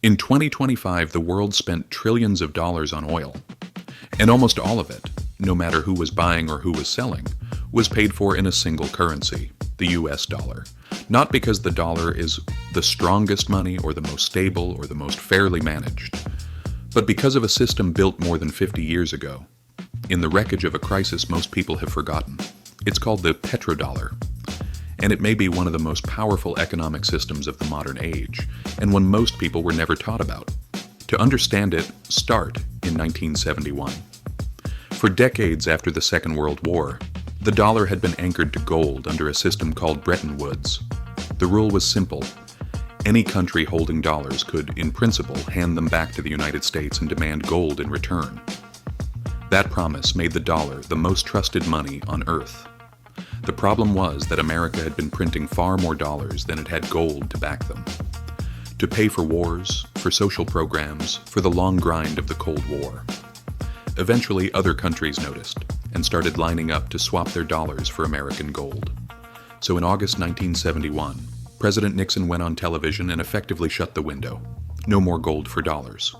In 2025, the world spent trillions of dollars on oil, and almost all of it, no matter who was buying or who was selling, was paid for in a single currency, the US dollar. Not because the dollar is the strongest money or the most stable or the most fairly managed, but because of a system built more than 50 years ago, in the wreckage of a crisis most people have forgotten. It's called the petrodollar, and it may be one of the most powerful economic systems of the modern age, and one most people were never taught about. To understand it, start in 1971. For decades after the Second World War, the dollar had been anchored to gold under a system called Bretton Woods. The rule was simple. Any country holding dollars could, in principle, hand them back to the United States and demand gold in return. That promise made the dollar the most trusted money on earth. The problem was that America had been printing far more dollars than it had gold to back them. To pay for wars, for social programs, for the long grind of the Cold War. Eventually, other countries noticed and started lining up to swap their dollars for American gold. So in August 1971, President Nixon went on television and effectively shut the window. No more gold for dollars.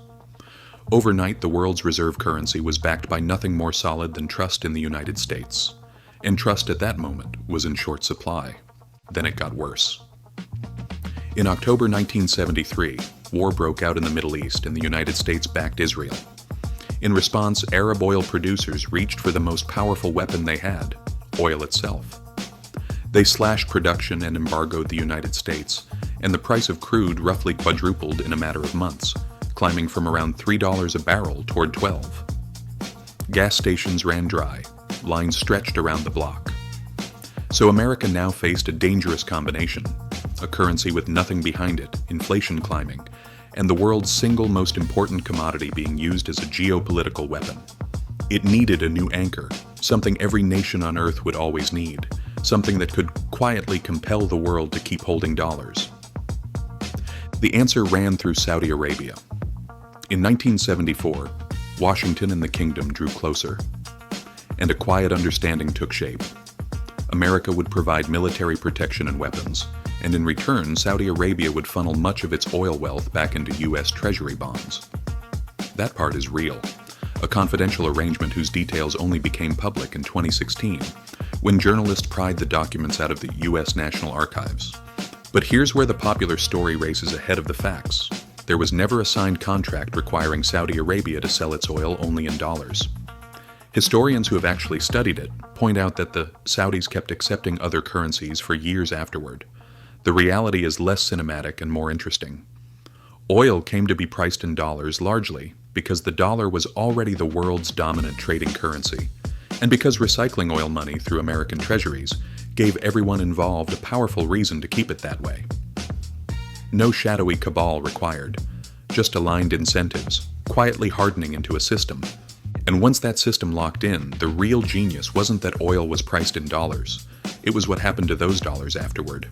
Overnight, the world's reserve currency was backed by nothing more solid than trust in the United States. And trust at that moment was in short supply. Then it got worse. In October 1973, war broke out in the Middle East and the United States backed Israel. In response, Arab oil producers reached for the most powerful weapon they had, oil itself. They slashed production and embargoed the United States, and the price of crude roughly quadrupled in a matter of months, climbing from around $3 a barrel toward $12. Gas stations ran dry, lines stretched around the block. So America now faced a dangerous combination, a currency with nothing behind it, inflation climbing, and the world's single most important commodity being used as a geopolitical weapon. It needed a new anchor, something every nation on earth would always need, something that could quietly compel the world to keep holding dollars. The answer ran through Saudi Arabia. In 1974, Washington and the kingdom drew closer, and a quiet understanding took shape. America would provide military protection and weapons, and in return, Saudi Arabia would funnel much of its oil wealth back into U.S. Treasury bonds. That part is real, a confidential arrangement whose details only became public in 2016, when journalists pried the documents out of the U.S. National Archives. But here's where the popular story races ahead of the facts. There was never a signed contract requiring Saudi Arabia to sell its oil only in dollars. Historians who have actually studied it point out that the Saudis kept accepting other currencies for years afterward. The reality is less cinematic and more interesting. Oil came to be priced in dollars largely because the dollar was already the world's dominant trading currency, and because recycling oil money through American treasuries gave everyone involved a powerful reason to keep it that way. No shadowy cabal required, just aligned incentives, quietly hardening into a system. And once that system locked in, the real genius wasn't that oil was priced in dollars. It was what happened to those dollars afterward.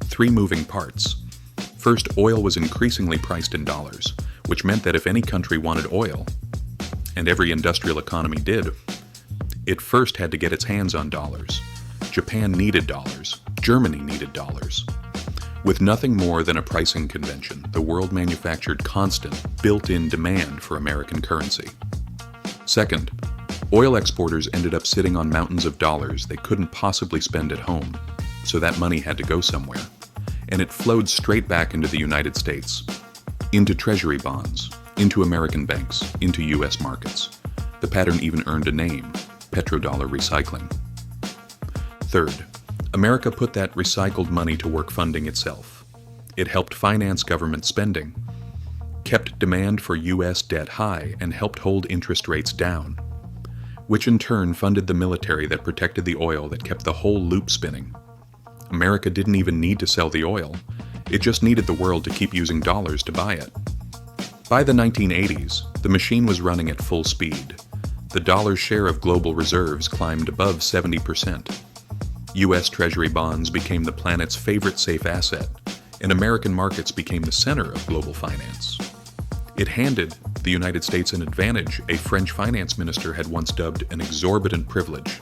Three moving parts. First, oil was increasingly priced in dollars, which meant that if any country wanted oil, and every industrial economy did, it first had to get its hands on dollars. Japan needed dollars. Germany needed dollars. With nothing more than a pricing convention, the world manufactured constant, built-in demand for American currency. Second, oil exporters ended up sitting on mountains of dollars they couldn't possibly spend at home, so that money had to go somewhere, and it flowed straight back into the United States, into treasury bonds, into American banks, into U.S. markets. The pattern even earned a name, petrodollar recycling. Third, America put that recycled money to work funding itself. It helped finance government spending, kept demand for U.S. debt high, and helped hold interest rates down, which in turn funded the military that protected the oil that kept the whole loop spinning. America didn't even need to sell the oil, it just needed the world to keep using dollars to buy it. By the 1980s, the machine was running at full speed. The dollar's share of global reserves climbed above 70%. U.S. Treasury bonds became the planet's favorite safe asset, and American markets became the center of global finance. It handed the United States an advantage a French finance minister had once dubbed an exorbitant privilege,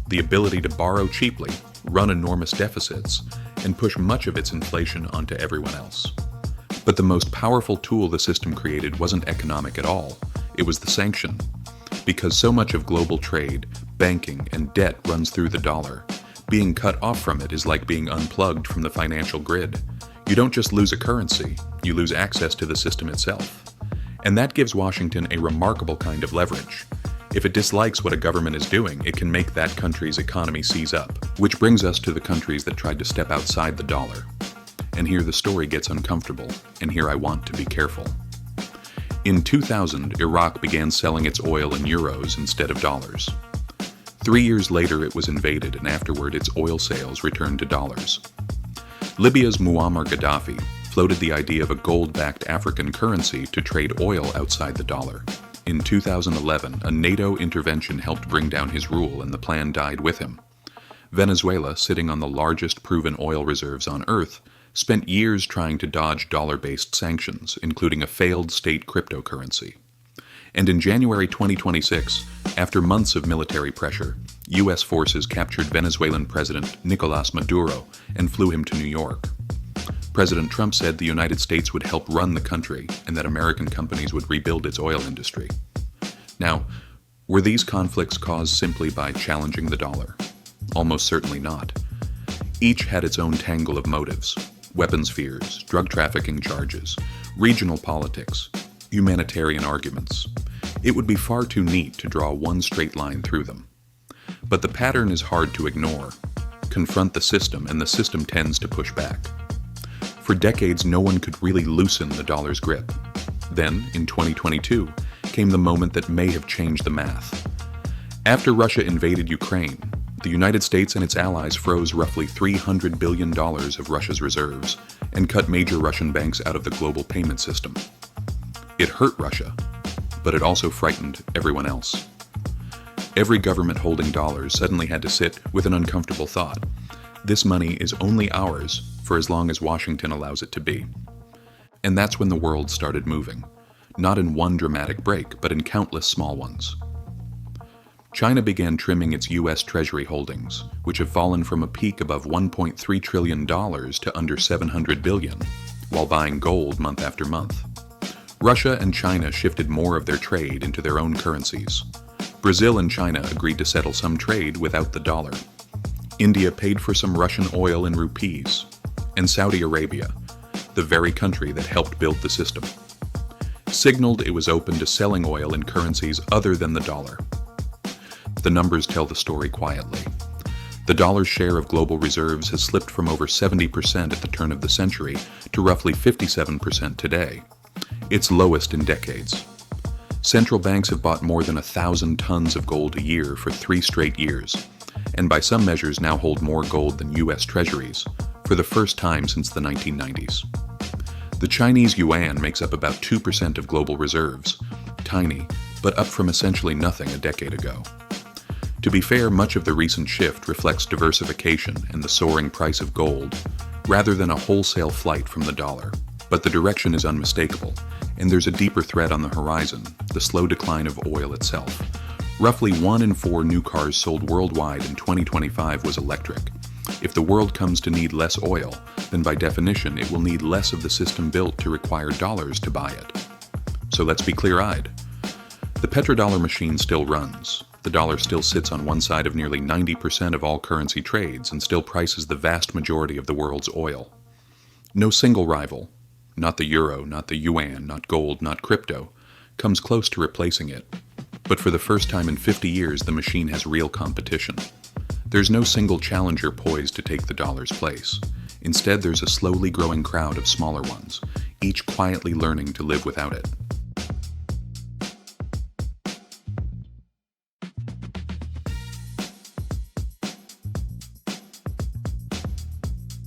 the ability to borrow cheaply, run enormous deficits, and push much of its inflation onto everyone else. But the most powerful tool the system created wasn't economic at all. It was the sanction. Because so much of global trade, banking, and debt runs through the dollar, being cut off from it is like being unplugged from the financial grid. You don't just lose a currency, you lose access to the system itself. And that gives Washington a remarkable kind of leverage. If it dislikes what a government is doing, it can make that country's economy seize up. Which brings us to the countries that tried to step outside the dollar. And here the story gets uncomfortable, and here I want to be careful. In 2000, Iraq began selling its oil in euros instead of dollars. 3 years later, it was invaded, and afterward, its oil sales returned to dollars. Libya's Muammar Gaddafi floated the idea of a gold-backed African currency to trade oil outside the dollar. In 2011, a NATO intervention helped bring down his rule, and the plan died with him. Venezuela, sitting on the largest proven oil reserves on Earth, spent years trying to dodge dollar-based sanctions, including a failed state cryptocurrency. And in January 2026, after months of military pressure, U.S. forces captured Venezuelan President Nicolás Maduro and flew him to New York. President Trump said the United States would help run the country and that American companies would rebuild its oil industry. Now, were these conflicts caused simply by challenging the dollar? Almost certainly not. Each had its own tangle of motives: weapons fears, drug trafficking charges, regional politics, humanitarian arguments. It would be far too neat to draw one straight line through them. But the pattern is hard to ignore. Confront the system, and the system tends to push back. For decades, no one could really loosen the dollar's grip. Then, in 2022, came the moment that may have changed the math. After Russia invaded Ukraine, the United States and its allies froze roughly $300 billion of Russia's reserves and cut major Russian banks out of the global payment system. It hurt Russia, but it also frightened everyone else. Every government holding dollars suddenly had to sit with an uncomfortable thought. This money is only ours for as long as Washington allows it to be. And that's when the world started moving, not in one dramatic break, but in countless small ones. China began trimming its U.S. Treasury holdings, which have fallen from a peak above $1.3 trillion to under $700 billion, while buying gold month after month. Russia and China shifted more of their trade into their own currencies. Brazil and China agreed to settle some trade without the dollar. India paid for some Russian oil in rupees. And Saudi Arabia, the very country that helped build the system, signaled it was open to selling oil in currencies other than the dollar. The numbers tell the story quietly. The dollar's share of global reserves has slipped from over 70% at the turn of the century to roughly 57% today, its lowest in decades. Central banks have bought more than 1,000 tons of gold a year for 3 straight years, and by some measures now hold more gold than U.S. treasuries, for the first time since the 1990s. The Chinese yuan makes up about 2% of global reserves, tiny, but up from essentially nothing a decade ago. To be fair, much of the recent shift reflects diversification and the soaring price of gold, rather than a wholesale flight from the dollar. But the direction is unmistakable, and there's a deeper threat on the horizon: the slow decline of oil itself. Roughly 1 in 4 new cars sold worldwide in 2025 was electric. If the world comes to need less oil, then by definition it will need less of the system built to require dollars to buy it. So let's be clear-eyed. The petrodollar machine still runs. The dollar still sits on one side of nearly 90% of all currency trades and still prices the vast majority of the world's oil. No single rival, not the euro, not the yuan, not gold, not crypto, comes close to replacing it. But for the first time in 50 years, the machine has real competition. There's no single challenger poised to take the dollar's place. Instead, there's a slowly growing crowd of smaller ones, each quietly learning to live without it.